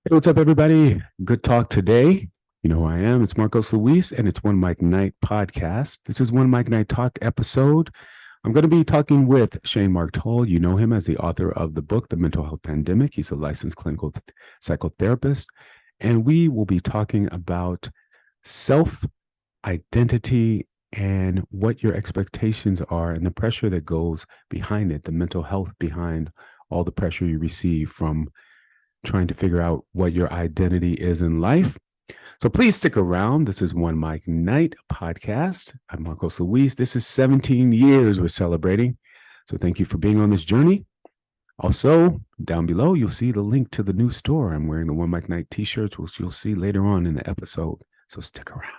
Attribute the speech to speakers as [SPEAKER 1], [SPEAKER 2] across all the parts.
[SPEAKER 1] Hey, what's up, everybody? Good talk today. You know who I am. It's Marcoso-Luis, and it's OneMicNite podcast. This is OneMicNite talk episode. I'm going to be talking with Shane Mark Tull. You know him as the author of the book, The Mental Health Pandemic. He's a licensed clinical psychotherapist, and we will be talking about self-identity and what your expectations are and the pressure that goes behind it, the mental health behind all the pressure you receive from trying to figure out what your identity is in life. So please stick around. This is OneMicNite podcast. I'm Marcoso-Luis. This is 17 years we're celebrating. So thank you for being on this journey. Also, down below, you'll see the link to the new store. I'm wearing the OneMicNite t-shirts, which you'll see later on in the episode. So stick around.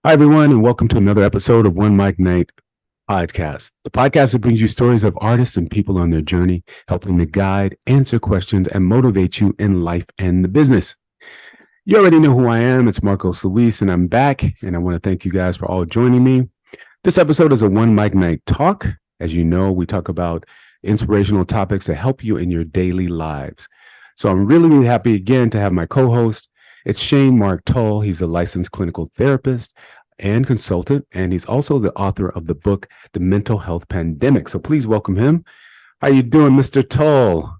[SPEAKER 1] Hi, everyone, and welcome to another episode of OneMicNite podcast, the podcast that brings you stories of artists and people on their journey, helping to guide, answer questions, and motivate you in life and the business. You already know who I am. It's Marcoso-Luis, and I'm back, and I want to thank you guys for all joining me. This episode is a OneMicNite talk. As you know, we talk about inspirational topics that help you in your daily lives. So I'm really, really happy again to have my co-host. It's Shane Mark Tull. He's a licensed clinical therapist and consultant, and he's also the author of the book, The Mental Health Pandemic. So please welcome him. How you doing, Mr. Tull?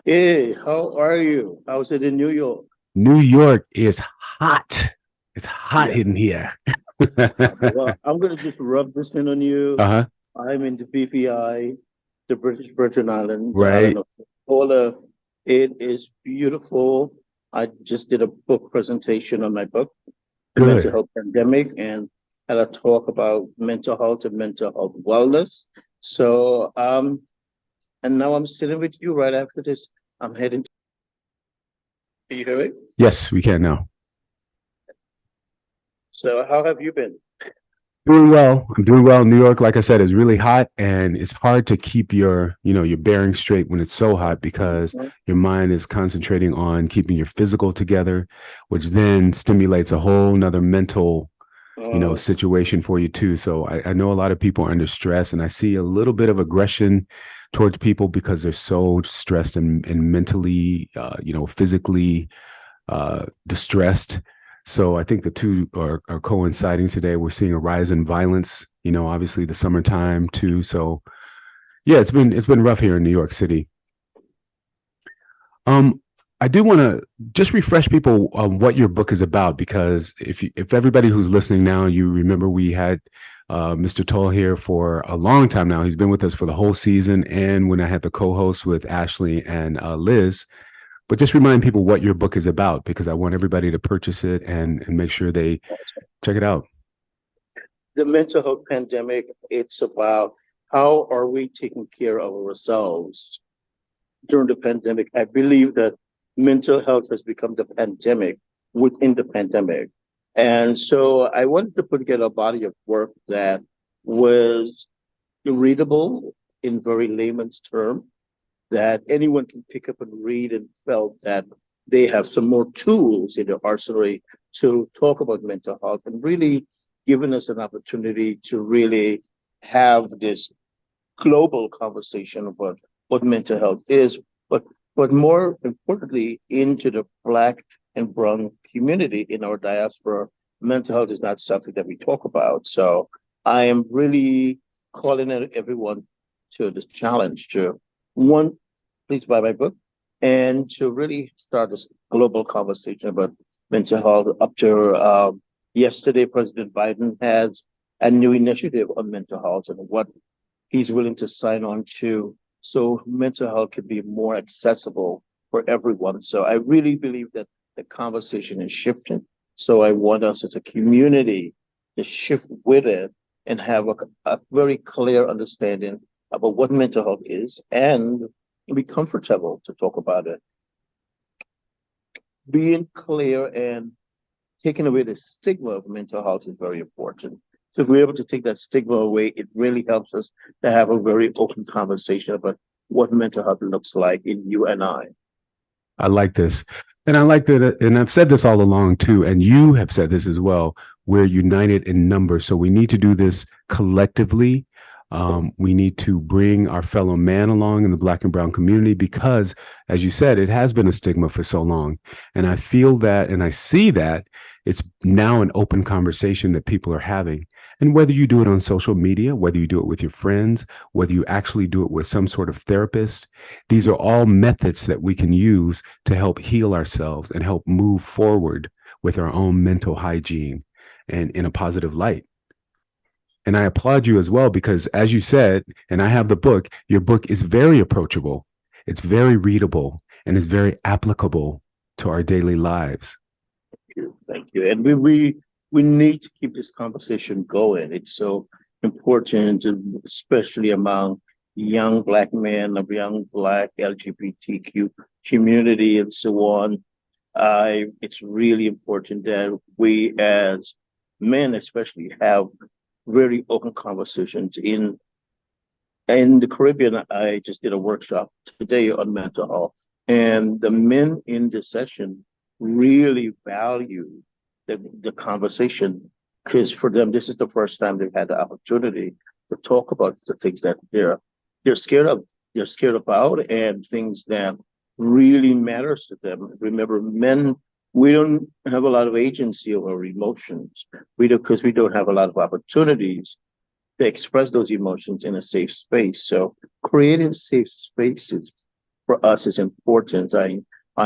[SPEAKER 2] Hey, how are you? How's it in New York?
[SPEAKER 1] New York is hot. It's hot
[SPEAKER 2] Yeah.
[SPEAKER 1] in here.
[SPEAKER 2] Well, I'm going to just rub this in on you.
[SPEAKER 1] Uh-huh.
[SPEAKER 2] I'm in the BVI, the British Virgin Islands, the
[SPEAKER 1] Right.
[SPEAKER 2] island of Paula. It is beautiful. I just did a book presentation on my book, The Mental
[SPEAKER 1] Good.
[SPEAKER 2] Health Pandemic, and had a talk about mental health and mental health wellness. So, and now I'm sitting with you right after this. I'm heading to, can you hear me?
[SPEAKER 1] Yes, we can now.
[SPEAKER 2] So, how have you been?
[SPEAKER 1] Doing well. I'm doing well. New York, like I said, is really hot, and it's hard to keep your bearing straight when it's so hot because your mind is concentrating on keeping your physical together, which then stimulates a whole nother mental, situation for you too. So I know a lot of people are under stress, and I see a little bit of aggression towards people because they're so stressed and mentally, physically distressed. So I think the two are coinciding today. We're seeing a rise in violence, obviously the summertime too. So yeah, it's been rough here in New York City. I do want to just refresh people on what your book is about, because if everybody who's listening now, you remember we had Mr. Tull here for a long time now. He's been with us for the whole season, and when I had the co-host with Ashley and Liz. But just remind people what your book is about, because I want everybody to purchase it and make sure they check it out.
[SPEAKER 2] The mental health pandemic, it's about how are we taking care of ourselves during the pandemic. I believe that mental health has become the pandemic within the pandemic. And so I wanted to put together a body of work that was readable in very layman's term, that anyone can pick up and read, and felt that they have some more tools in their arsenal to talk about mental health, and really given us an opportunity to really have this global conversation about what mental health is, but more importantly, into the Black and Brown community in our diaspora, mental health is not something that we talk about. So I am really calling on everyone to this challenge to, one, please buy my book, and to really start this global conversation about mental health. Up to yesterday, President Biden has a new initiative on mental health and what he's willing to sign on to so mental health can be more accessible for everyone. So I really believe that the conversation is shifting. So I want us as a community to shift with it and have a very clear understanding about what mental health is and be comfortable to talk about it. Being clear and taking away the stigma of mental health is very important. So if we're able to take that stigma away, it really helps us to have a very open conversation about what mental health looks like in you and I.
[SPEAKER 1] I like this. And I like that. And I've said this all along too. And you have said this as well. We're united in numbers. So we need to do this collectively. We need to bring our fellow man along in the Black and brown community because, as you said, it has been a stigma for so long. And I feel that and I see that it's now an open conversation that people are having. And whether you do it on social media, whether you do it with your friends, whether you actually do it with some sort of therapist, these are all methods that we can use to help heal ourselves and help move forward with our own mental hygiene and in a positive light. And I applaud you as well, because as you said, and I have the book, your book is very approachable. It's very readable and it's very applicable to our daily lives.
[SPEAKER 2] Thank you. And we need to keep this conversation going. It's so important, especially among young Black men, of young Black LGBTQ community and so on. It's really important that we as men especially have very open conversations. In the Caribbean, I just did a workshop today on mental health, and the men in this session really value the conversation because for them, this is the first time they've had the opportunity to talk about the things that they're scared of, they're scared about, and things that really matters to them. Remember, men, we don't have a lot of agency over our emotions. We do because we don't have a lot of opportunities to express those emotions in a safe space. So creating safe spaces for us is important. I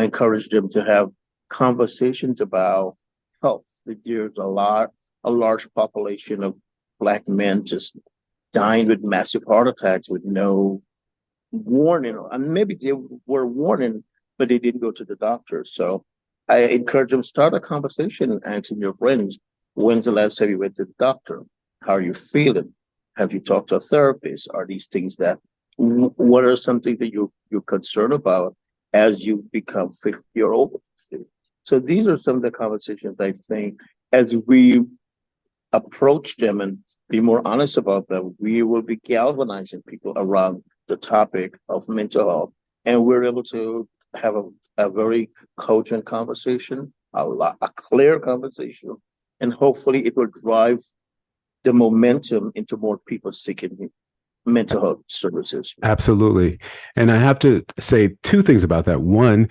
[SPEAKER 2] encourage them to have conversations about health. There's a large population of Black men just dying with massive heart attacks with no warning, and maybe they were warning, but they didn't go to the doctor. So I encourage them start a conversation and asking your friends, when's the last time you went to the doctor? How are you feeling? Have you talked to a therapist? Are these things that, what are some things that you're concerned about as you become 50 or over 50? So these are some of the conversations I think as we approach them and be more honest about them, we will be galvanizing people around the topic of mental health. And we're able to have a very cogent conversation, a clear conversation, and hopefully it will drive the momentum into more people seeking mental health services.
[SPEAKER 1] Absolutely. And I have to say two things about that. One,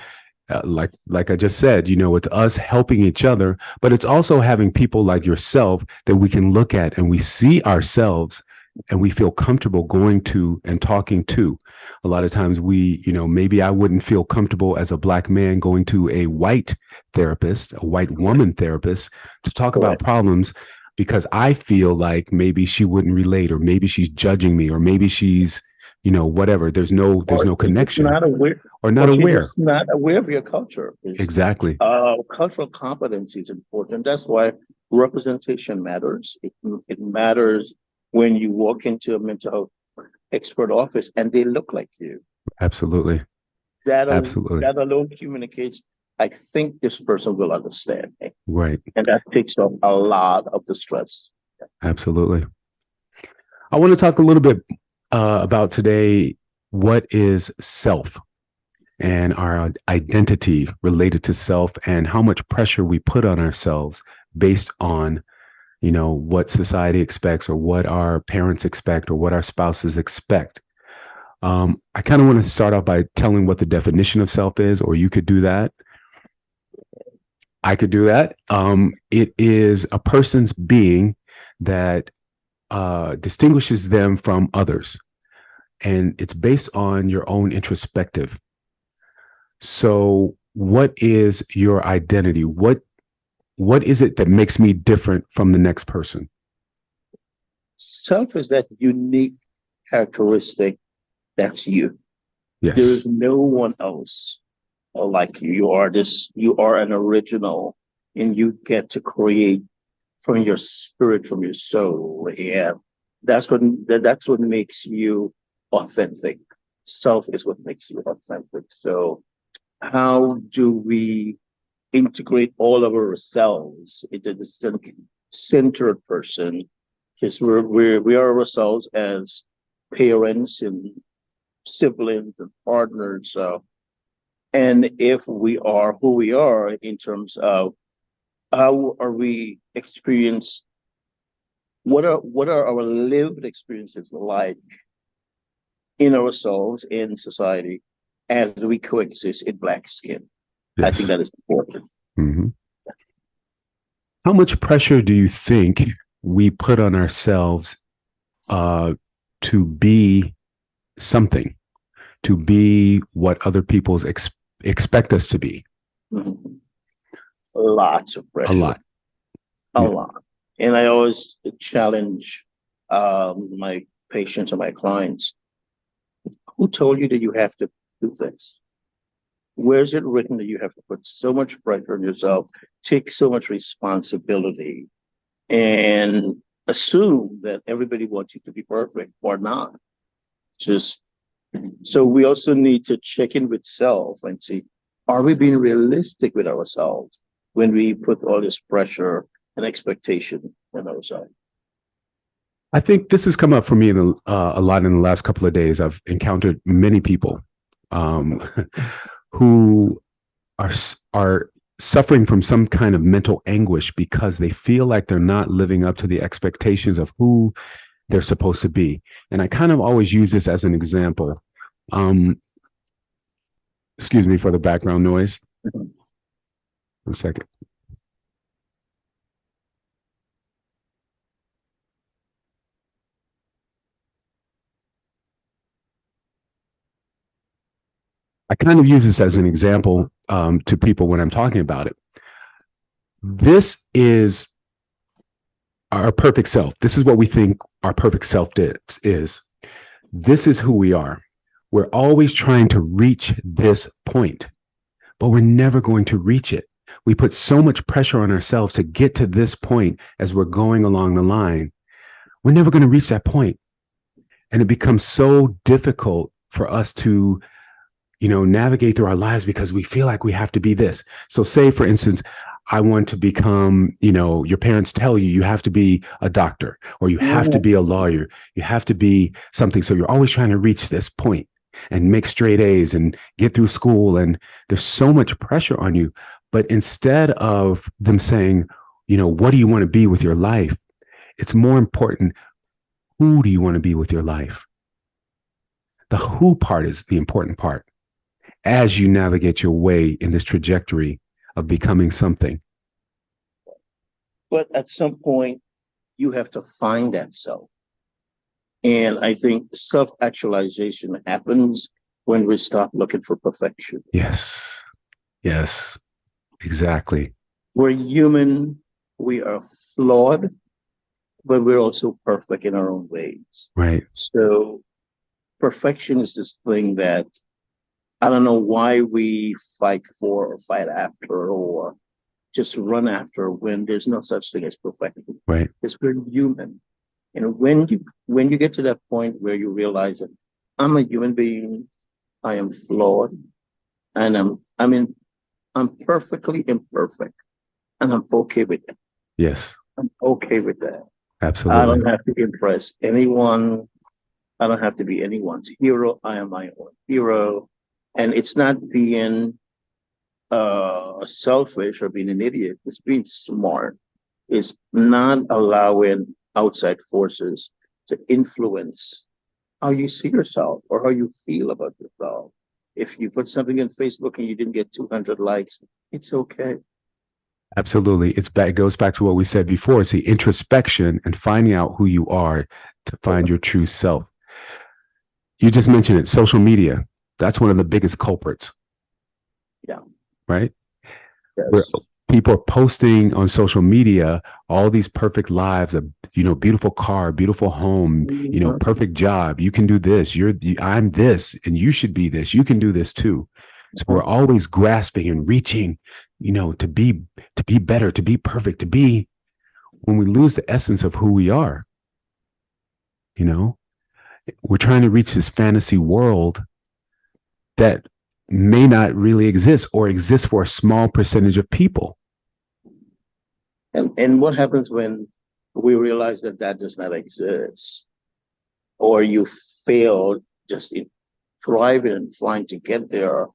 [SPEAKER 1] like I just said, it's us helping each other, but it's also having people like yourself that we can look at and we see ourselves and we feel comfortable going to and talking to. A lot of times maybe I wouldn't feel comfortable as a Black man going to a white therapist, a white woman therapist to talk about problems because I feel like maybe she wouldn't relate, or maybe she's judging me, or maybe she's, whatever. There's no connection.
[SPEAKER 2] Not aware.
[SPEAKER 1] Or not aware.
[SPEAKER 2] Not aware of your culture.
[SPEAKER 1] Exactly.
[SPEAKER 2] Cultural competency is important. That's why representation matters. It matters when you walk into a mental health expert office and they look like you.
[SPEAKER 1] Absolutely.
[SPEAKER 2] That alone communicates, I think this person will understand me.
[SPEAKER 1] Right.
[SPEAKER 2] And that takes off a lot of the stress.
[SPEAKER 1] Absolutely. I want to talk a little bit about today, what is self and our identity related to self and how much pressure we put on ourselves based on, what society expects or what our parents expect or what our spouses expect. I kind of want to start off by telling what the definition of self is, or you could do that. I could do that. It is a person's being that distinguishes them from others. And it's based on your own introspective. So what is your identity? What is it that makes me different from the next person?
[SPEAKER 2] Self is that unique characteristic That's you.
[SPEAKER 1] Yes.
[SPEAKER 2] There's no one else like you. You are an original, and you get to create from your spirit, from your soul. And that's what makes you authentic. Self is what makes you authentic. So how do we integrate all of ourselves into the centered person? Because we are ourselves as parents and siblings and partners. And if we are who we are in terms of how are we experience, what are our lived experiences like in ourselves in society as we coexist in Black skin? I think
[SPEAKER 1] Yes.
[SPEAKER 2] that is important.
[SPEAKER 1] Mm-hmm. How much pressure do you think we put on ourselves to be something, to be what other people expect us to be?
[SPEAKER 2] Mhm. Lots of
[SPEAKER 1] A
[SPEAKER 2] pressure,
[SPEAKER 1] lot.
[SPEAKER 2] a
[SPEAKER 1] Yeah.
[SPEAKER 2] lot. And I always challenge my patients and my clients. Who told you that you have to do this? Where's it written that you have to put so much pressure on yourself, take so much responsibility, and assume that everybody wants you to be perfect or not? Just so we also need to check in with self and see, are we being realistic with ourselves when we put all this pressure and expectation on ourselves?
[SPEAKER 1] I think this has come up for me a lot in the last couple of days. I've encountered many people who are suffering from some kind of mental anguish because they feel like they're not living up to the expectations of who they're supposed to be. And I kind of always use this as an example. Excuse me for the background noise. 1 second. I kind of use this as an example to people when I'm talking about it. This is our perfect self. This is what we think our perfect self is. This is who we are. We're always trying to reach this point, but we're never going to reach it. We put so much pressure on ourselves to get to this point as we're going along the line. We're never going to reach that point. And it becomes so difficult for us to, navigate through our lives because we feel like we have to be this. So say, for instance, I want to become, your parents tell you you have to be a doctor or you have to be a lawyer. You have to be something. So you're always trying to reach this point and make straight A's and get through school. And there's so much pressure on you. But instead of them saying, what do you want to be with your life? It's more important. Who do you want to be with your life? The who part is the important part as you navigate your way in this trajectory of becoming something.
[SPEAKER 2] But at some point, you have to find that self. And I think self-actualization happens when we stop looking for perfection.
[SPEAKER 1] Yes. Yes. Exactly.
[SPEAKER 2] We're human. We are flawed, but we're also perfect in our own ways.
[SPEAKER 1] Right.
[SPEAKER 2] So perfection is this thing that I don't know why we fight for or fight after or just run after when there's no such thing as perfection.
[SPEAKER 1] Right.
[SPEAKER 2] Because we're human. And when you get to that point where you realize that I'm a human being, I am flawed, and I'm perfectly imperfect, and I'm okay with that.
[SPEAKER 1] Yes.
[SPEAKER 2] I'm okay with that. I
[SPEAKER 1] Absolutely.
[SPEAKER 2] don't have to impress anyone. I don't have to be anyone's hero. I am my own hero. And it's not being selfish or being an idiot. It's being smart. It's not allowing outside forces to influence how you see yourself or how you feel about yourself. If you put something in Facebook and you didn't get 200 likes, it's okay.
[SPEAKER 1] Absolutely. It goes back to what we said before. It's the introspection and finding out who you are to find your true self. You just mentioned it, social media. That's one of the biggest culprits.
[SPEAKER 2] Yeah.
[SPEAKER 1] Right? Where
[SPEAKER 2] Yes.
[SPEAKER 1] people are posting on social media all these perfect lives, a beautiful car, beautiful home, perfect job. You can do this. I'm this, and you should be this. You can do this too. So we're always grasping and reaching, to be better, to be perfect, to be, when we lose the essence of who we are. We're trying to reach this fantasy world that may not really exist, or exist for a small percentage of people.
[SPEAKER 2] And what happens when we realize that does not exist, or you fail just in thriving and trying to get there,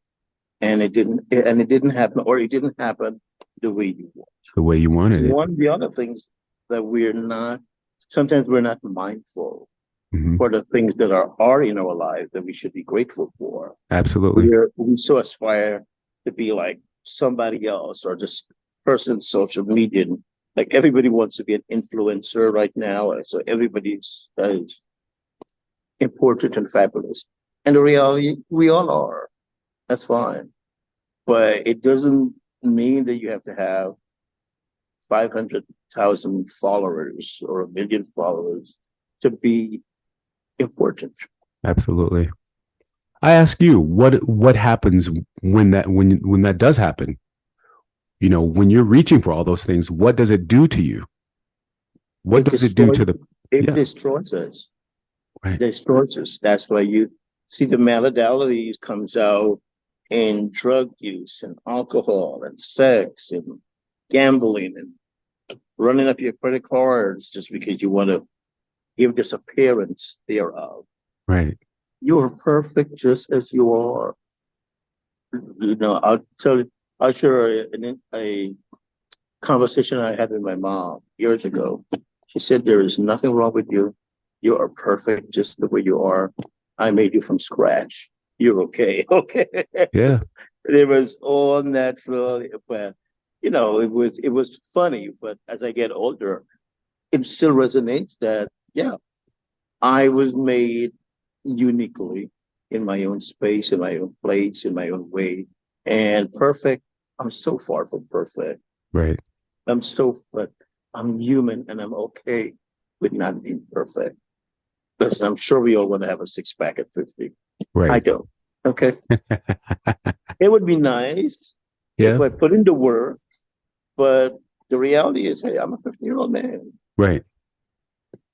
[SPEAKER 2] and it didn't happen, or it didn't happen the way you want.
[SPEAKER 1] The way you wanted it.
[SPEAKER 2] One of the other things that sometimes we're not mindful for the things that are in our lives that we should be grateful for.
[SPEAKER 1] Absolutely.
[SPEAKER 2] We so aspire to be like somebody else, or this person on social media. Like, everybody wants to be an influencer right now, so everybody's important and fabulous. And the reality, we all are. That's fine, but it doesn't mean that you have to have 500,000 followers or 1 million followers to be important.
[SPEAKER 1] Absolutely. I ask you, what happens when that does happen? When you're reaching for all those things, what does it do to you? What does it do to the?
[SPEAKER 2] It destroys us.
[SPEAKER 1] Right.
[SPEAKER 2] It destroys us. That's why you see the maladies comes out in drug use and alcohol and sex and gambling and running up your credit cards just because you want to give this appearance thereof.
[SPEAKER 1] Right.
[SPEAKER 2] You're perfect just as you are. I'll share a conversation I had with my mom years ago. She said, "There is nothing wrong with you. You are perfect just the way you are. I made you from scratch. You're okay." Okay.
[SPEAKER 1] Yeah.
[SPEAKER 2] It was all natural, but it was funny. But as I get older, it still resonates that, yeah, I was made uniquely in my own space, in my own place, in my own way. And perfect, I'm so far from perfect.
[SPEAKER 1] Right.
[SPEAKER 2] But I'm human, and I'm okay with not being perfect. Listen, I'm sure we all want to have a 6-pack at 50.
[SPEAKER 1] Right.
[SPEAKER 2] I don't. Okay. It would be nice if I put in the work, but the reality is, hey, I'm a 50-year-old man.
[SPEAKER 1] Right.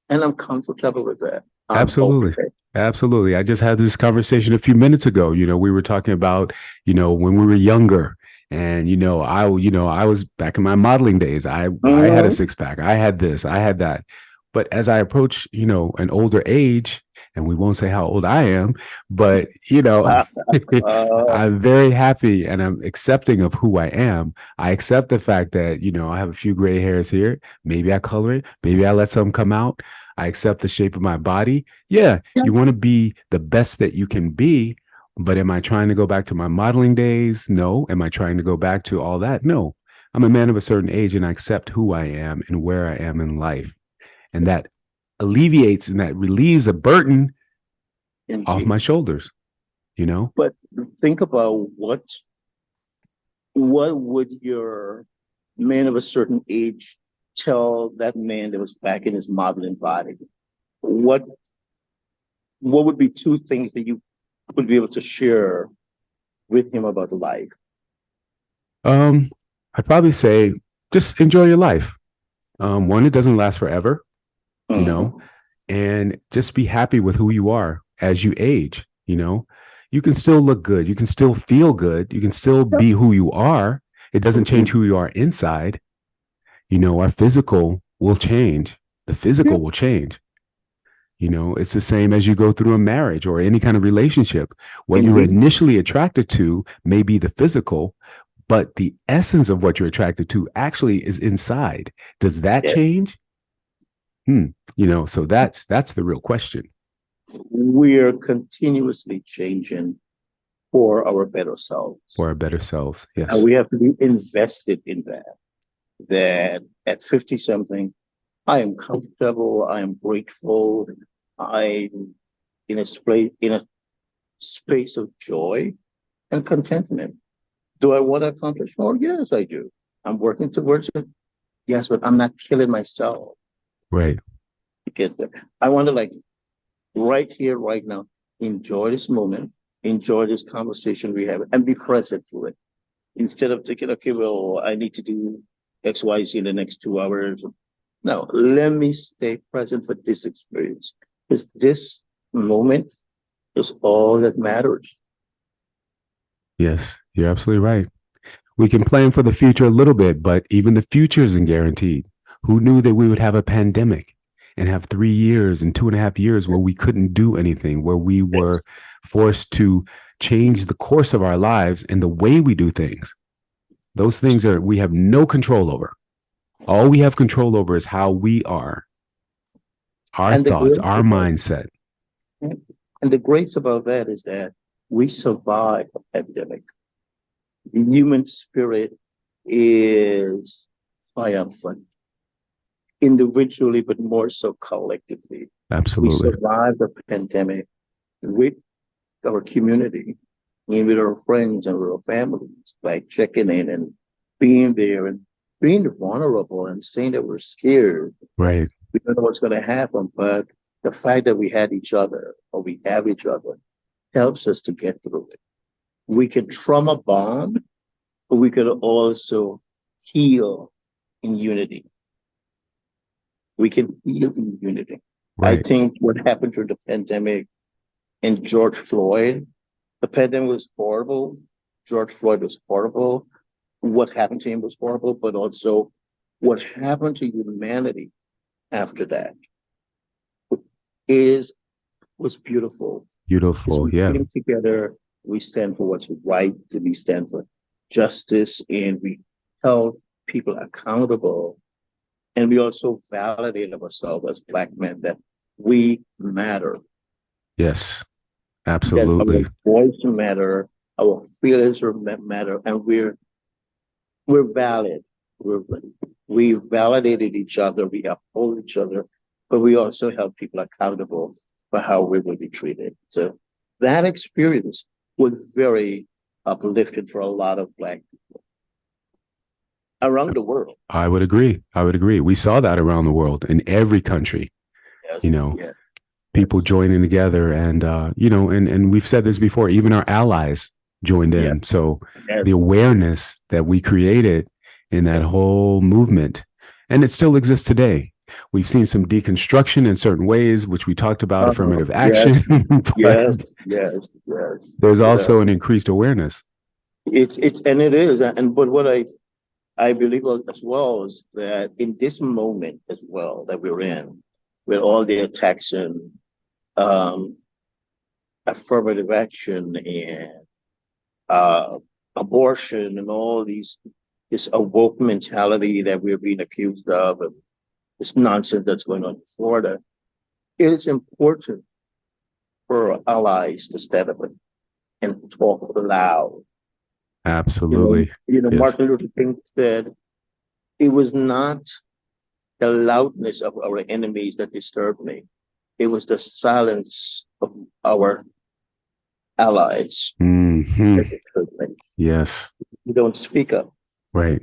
[SPEAKER 2] And I'm comfortable with that.
[SPEAKER 1] Absolutely.
[SPEAKER 2] Okay.
[SPEAKER 1] Absolutely. I just had this conversation a few minutes ago. We were talking about, when we were younger, and, I was back in my modeling days. I had a 6-pack. I had this, I had that. But as I approach, an older age, and we won't say how old I am, but, I'm very happy and I'm accepting of who I am. I accept the fact that, I have a few gray hairs here. Maybe I color it. Maybe I let some come out. I accept the shape of my body. Yeah. You want to be the best that you can be. But am I trying to go back to my modeling days? No. Am I trying to go back to all that? No. I'm a man of a certain age, and I accept who I am and where I am in life. And that alleviates and that relieves a burden off my shoulders,
[SPEAKER 2] But think about what would your man of a certain age tell that man that was back in his modeling body? What would be 2 things that you would be able to share with him about life?
[SPEAKER 1] I'd probably say just enjoy your life. One, it doesn't last forever, and just be happy with who you are as you age. You can still look good. You can still feel good. You can still be who you are. It doesn't change who you are inside. Our physical will change. The physical will change. It's the same as you go through a marriage or any kind of relationship. What you're initially attracted to may be the physical, but the essence of what you're attracted to actually is inside. Does that change? So that's the real question.
[SPEAKER 2] We're continuously changing for our better selves.
[SPEAKER 1] For our better selves, yes.
[SPEAKER 2] And we have to be invested in that. That at 50 something, I am comfortable, I am grateful, I'm in a space of joy and contentment. Do I want to accomplish more? Yes, I do. I'm working towards it. Yes, but I'm not killing myself
[SPEAKER 1] Right.
[SPEAKER 2] to get there. I want to like right here, right now, enjoy this moment, enjoy this conversation we have, and be present for it. Instead of thinking, okay, well, I need to do X, Y, Z in the next 2 hours. No, let me stay present for this experience. Because this moment is all that matters.
[SPEAKER 1] Yes, you're absolutely right. We can plan for the future a little bit, but even the future isn't guaranteed. Who knew that we would have a pandemic and have 3 years and 2.5 years where we couldn't do anything, where we
[SPEAKER 2] Yes.
[SPEAKER 1] were forced to change the course of our lives and the way we do things? Those things are we have no control over. All we have control over is how we are, our
[SPEAKER 2] And the
[SPEAKER 1] thoughts,
[SPEAKER 2] grace
[SPEAKER 1] our
[SPEAKER 2] about
[SPEAKER 1] mindset.
[SPEAKER 2] and the grace about that is that we survived a pandemic. The human spirit is triumphant, individually, but more so collectively. We
[SPEAKER 1] Absolutely.
[SPEAKER 2] survived the pandemic with our community and with our friends and with our families, like checking in and being there and being vulnerable and saying that we're scared.
[SPEAKER 1] Right.
[SPEAKER 2] We don't know what's going to happen, but the fact that we had each other or we have each other helps us to get through it. We can trauma bond, but we could also heal in unity. We can heal in unity. I
[SPEAKER 1] Right.
[SPEAKER 2] think what happened during the pandemic and George Floyd, the pandemic was horrible. George Floyd was horrible. What happened to him was horrible, but also what happened to humanity after that is was beautiful. Because
[SPEAKER 1] Beautiful.
[SPEAKER 2] we
[SPEAKER 1] Yeah.
[SPEAKER 2] came together, we stand for what's right, we stand for justice, and we held people accountable. And we also validated ourselves as Black men that we matter,
[SPEAKER 1] Yes.
[SPEAKER 2] that our
[SPEAKER 1] Absolutely.
[SPEAKER 2] voice matter, our feelings matter, and we're valid. We're, we validated each other, we uphold each other, but we also held people accountable for how we will be treated. So that experience was very uplifting for a lot of Black people around the world.
[SPEAKER 1] I would agree. I would agree. We saw that around the world in every country,
[SPEAKER 2] Yes,
[SPEAKER 1] you know,
[SPEAKER 2] yes,
[SPEAKER 1] people
[SPEAKER 2] yes,
[SPEAKER 1] joining together and, and we've said this before, even our allies joined
[SPEAKER 2] yes,
[SPEAKER 1] in. So
[SPEAKER 2] yes,
[SPEAKER 1] the awareness that we created in that
[SPEAKER 2] yes.
[SPEAKER 1] whole movement, and it still exists today. We've seen some deconstruction in certain ways, which we talked about affirmative action,
[SPEAKER 2] Yes,
[SPEAKER 1] but
[SPEAKER 2] yes, yes, yes,
[SPEAKER 1] there's
[SPEAKER 2] yeah.
[SPEAKER 1] also an increased awareness.
[SPEAKER 2] It's and it is, and but what I believe as well is that in this moment as well that we're in, with all the attacks and um, affirmative action and uh, abortion and all this awoke mentality that we're being accused of, and this nonsense that's going on in Florida, it is important for allies to stand up and talk loud.
[SPEAKER 1] Absolutely. Yes.
[SPEAKER 2] Martin Luther King said it was not the loudness of our enemies that disturbed me. It was the silence of our allies
[SPEAKER 1] Hmm.
[SPEAKER 2] that disturbed me.
[SPEAKER 1] Yes.
[SPEAKER 2] You don't speak up.
[SPEAKER 1] Right.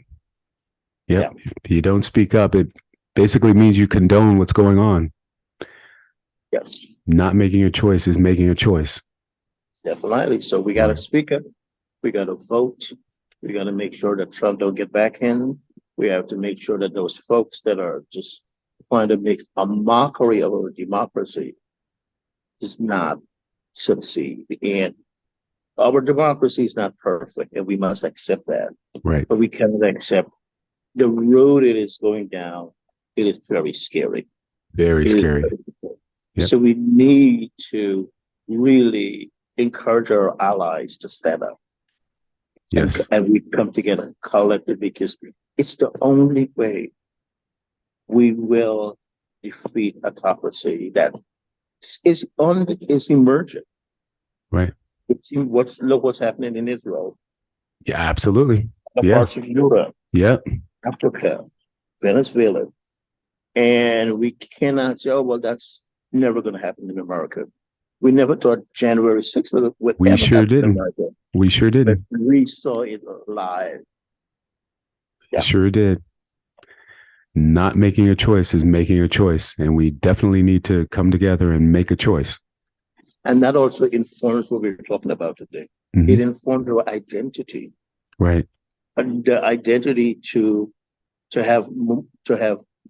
[SPEAKER 1] Yep.
[SPEAKER 2] Yeah.
[SPEAKER 1] If you don't speak up, it basically means you condone what's going on.
[SPEAKER 2] Yes.
[SPEAKER 1] Not making a choice is making a choice.
[SPEAKER 2] Definitely. So we got to
[SPEAKER 1] Right.
[SPEAKER 2] speak up. We got to vote. We got to make sure that Trump don't get back in. We have to make sure that those folks that are just trying to make a mockery of our democracy does not succeed. And our democracy is not perfect, and we must accept that.
[SPEAKER 1] Right.
[SPEAKER 2] But we cannot accept the road it is going down. It is very scary.
[SPEAKER 1] Very
[SPEAKER 2] It is
[SPEAKER 1] scary.
[SPEAKER 2] very scary.
[SPEAKER 1] Yep.
[SPEAKER 2] So we need to really encourage our allies to stand up
[SPEAKER 1] Yes.
[SPEAKER 2] and we come together collectively because it's the only way we will defeat autocracy that is emergent.
[SPEAKER 1] Right.
[SPEAKER 2] Look what's happening in Israel,
[SPEAKER 1] Yeah. Absolutely.
[SPEAKER 2] the
[SPEAKER 1] Yeah.
[SPEAKER 2] parts of Europe,
[SPEAKER 1] Yep.
[SPEAKER 2] Africa, Venezuela, and we cannot say, "Oh, well, that's never going to happen in America." We never thought January 6th would
[SPEAKER 1] We
[SPEAKER 2] ever
[SPEAKER 1] sure
[SPEAKER 2] happen in
[SPEAKER 1] didn't.
[SPEAKER 2] America,
[SPEAKER 1] We sure
[SPEAKER 2] but
[SPEAKER 1] didn't.
[SPEAKER 2] we saw it live. Yeah.
[SPEAKER 1] Sure did. Not making a choice is making a choice. And we definitely need to come together and make a choice.
[SPEAKER 2] And that also informs what we're talking about today.
[SPEAKER 1] Mm-hmm.
[SPEAKER 2] It informs our identity.
[SPEAKER 1] Right.
[SPEAKER 2] And the identity to have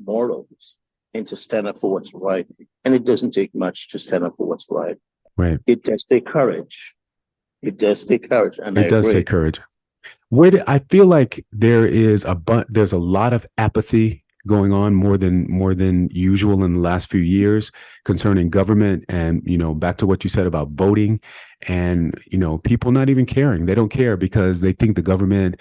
[SPEAKER 2] morals and to stand up for what's right. And it doesn't take much to stand up for what's right.
[SPEAKER 1] Right.
[SPEAKER 2] It does take courage. It does take courage. And
[SPEAKER 1] it does take courage. I feel like there's a lot of apathy going on more than usual in the last few years concerning government, and back to what you said about voting, and people not even caring. They don't care because they think the government,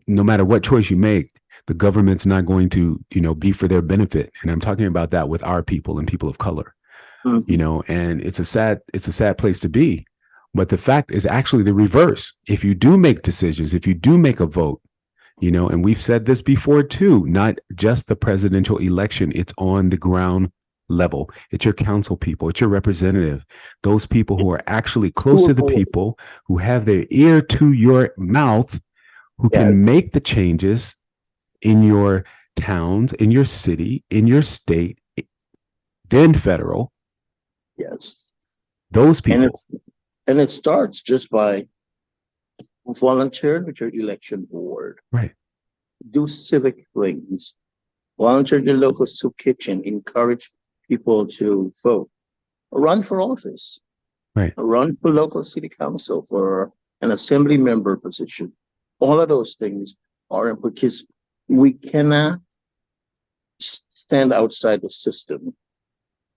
[SPEAKER 1] no matter what choice you make, the government's not going to be for their benefit. And I'm talking about that with our people and people of color.
[SPEAKER 2] Mm-hmm.
[SPEAKER 1] And it's a sad place to be. But the fact is actually the reverse. If you do make decisions, if you do make a vote, and we've said this before too, not just the presidential election, it's on the ground level. It's your council people, it's your representative, those people who are actually close to the people, who have their ear to your mouth, who can make the changes in your towns, in your city, in your state, then federal.
[SPEAKER 2] Yes.
[SPEAKER 1] Those people.
[SPEAKER 2] And it starts just by volunteering with your election board.
[SPEAKER 1] Right.
[SPEAKER 2] Do civic things. Volunteer in your local soup kitchen. Encourage people to vote. Run for office.
[SPEAKER 1] Right.
[SPEAKER 2] Run for local city council, for an assembly member position. All of those things are important because we cannot stand outside the system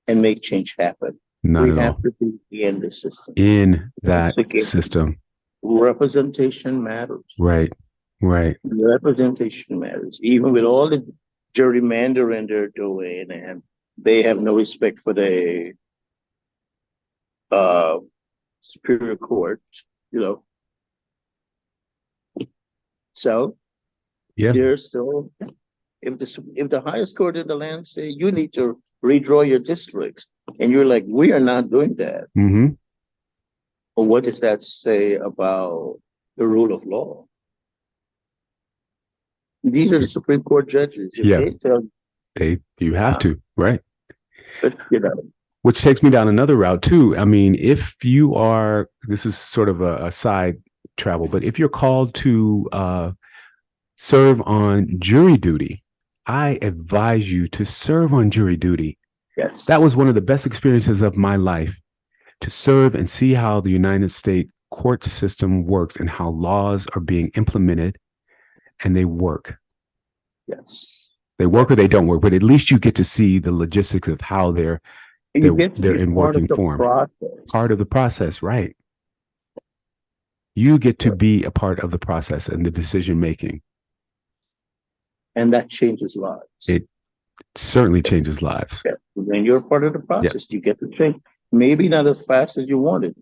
[SPEAKER 2] and make change happen.
[SPEAKER 1] Not at all.
[SPEAKER 2] We have to be in the system.
[SPEAKER 1] In that system.
[SPEAKER 2] Representation matters.
[SPEAKER 1] Right.
[SPEAKER 2] Representation matters. Even with all the gerrymandering they're doing, and they have no respect for the Superior Court, So there's still, if the highest court in the land say you need to redraw your districts, and you're like, we are not doing that.
[SPEAKER 1] Mm-hmm.
[SPEAKER 2] Well, what does that say about the rule of law? These are the Supreme Court judges. If they tell
[SPEAKER 1] you have to, right?
[SPEAKER 2] But,
[SPEAKER 1] which takes me down another route too. I mean, if you are, this is sort of a side travel, but if you're called to serve on jury duty, I advise you to serve on jury duty.
[SPEAKER 2] Yes.
[SPEAKER 1] That was one of the best experiences of my life, to serve and see how the United States court system works and how laws are being implemented, and they work.
[SPEAKER 2] Yes.
[SPEAKER 1] They work or they don't work, but at least you get to see the logistics of how they're in working form. Part of the process, right? You get to be a part of the process and the decision making.
[SPEAKER 2] And that changes lives.
[SPEAKER 1] It certainly changes lives.
[SPEAKER 2] Yeah. When you're part of the process, you get to change. Maybe not as fast as you wanted,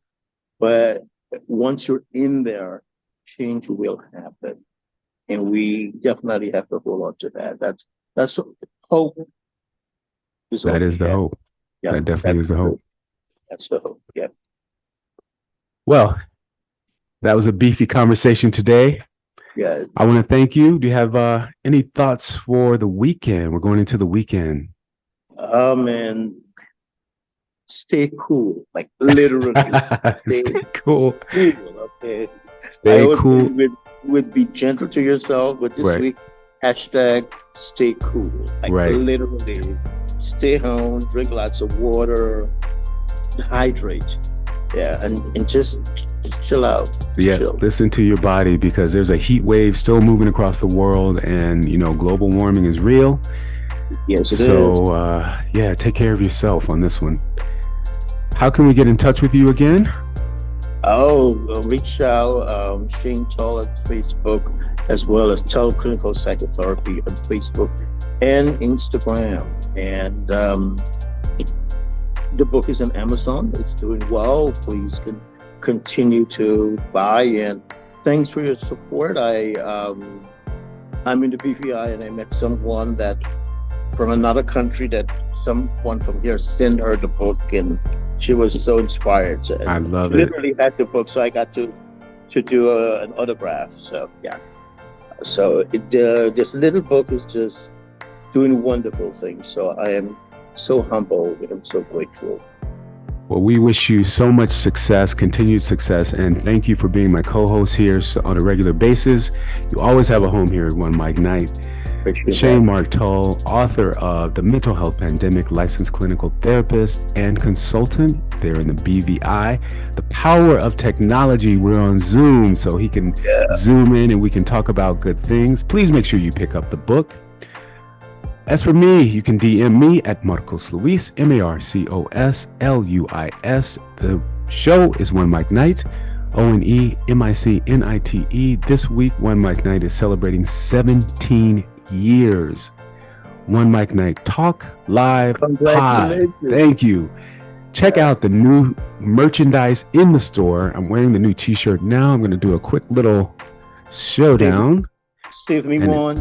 [SPEAKER 2] but once you're in there, change will happen. And we definitely have to hold on to that. That's hope.
[SPEAKER 1] That is the hope. Yeah, that definitely is the hope.
[SPEAKER 2] That's the hope. Yeah.
[SPEAKER 1] Well, that was a beefy conversation today.
[SPEAKER 2] Yeah.
[SPEAKER 1] I want to thank you. Do you have any thoughts for the weekend? We're going into the weekend.
[SPEAKER 2] Man, stay cool. Like literally.
[SPEAKER 1] Stay cool.
[SPEAKER 2] Okay.
[SPEAKER 1] Stay cool.
[SPEAKER 2] Would be gentle to yourself, but this week, hashtag stay cool. Like literally, stay home, drink lots of water, hydrate. Yeah, and just chill out.
[SPEAKER 1] Listen to your body, because there's a heat wave still moving across the world, and global warming is real.
[SPEAKER 2] Yes, it is.
[SPEAKER 1] So take care of yourself on this one. How can we get in touch with you again?
[SPEAKER 2] Reach out, Shane Tull at Facebook, as well as Tull Clinical Psychotherapy on Facebook and Instagram. And the book is on Amazon. It's doing well. Please continue to buy, and thanks for your support. I'm in the BVI, and I met someone that from another country, that someone from here sent her the book, and she was so inspired. So
[SPEAKER 1] I love
[SPEAKER 2] it. Literally had the book, so I got to do an autograph. So yeah. So this little book is just doing wonderful things. So I am so humbled and so grateful.
[SPEAKER 1] Well, we wish you so much success, continued success, and thank you for being my co-host here on a regular basis. You always have a home here at OneMicNite. Shane Mark Tull, author of The Mental Health Pandemic, licensed clinical therapist and consultant there in the BVI. The power of technology. We're on Zoom, so he can zoom in and we can talk about good things. Please make sure you pick up the book. As for me, you can DM me at Marcoso-Luis, Marcosluis. The show is OneMicNite, OneMicNite. This week, OneMicNite is celebrating 17 years. OneMicNite Talk, Live, Pod. Thank you. Check out the new merchandise in the store. I'm wearing the new t-shirt now. I'm going to do a quick little showdown.
[SPEAKER 2] Give me one.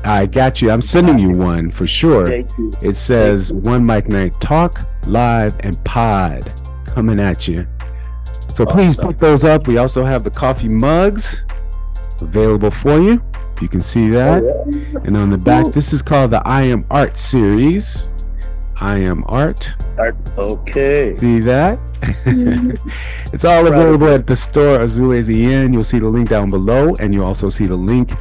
[SPEAKER 1] I got you. I'm sending you one for sure. It says OneMicNite Talk, Live, and Pod coming at you. So please pick those up. We also have the coffee mugs available for you. You can see that. And on the back, this is called the I Am Art series. I Am Art.
[SPEAKER 2] Okay.
[SPEAKER 1] See that? It's all available at the store, Azul-AZN. You'll see the link down below, and you'll also see the link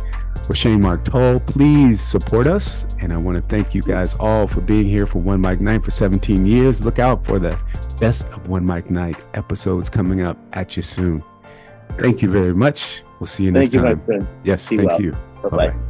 [SPEAKER 1] for Shane Mark Tull. Please support us. And I want to thank you guys all for being here for OneMicNite for 17 years. Look out for the best of OneMicNite episodes coming up at you soon. Thank you very much. We'll see you next time.
[SPEAKER 2] Thank you, my friend.
[SPEAKER 1] Yes, thank you.
[SPEAKER 2] Bye-bye.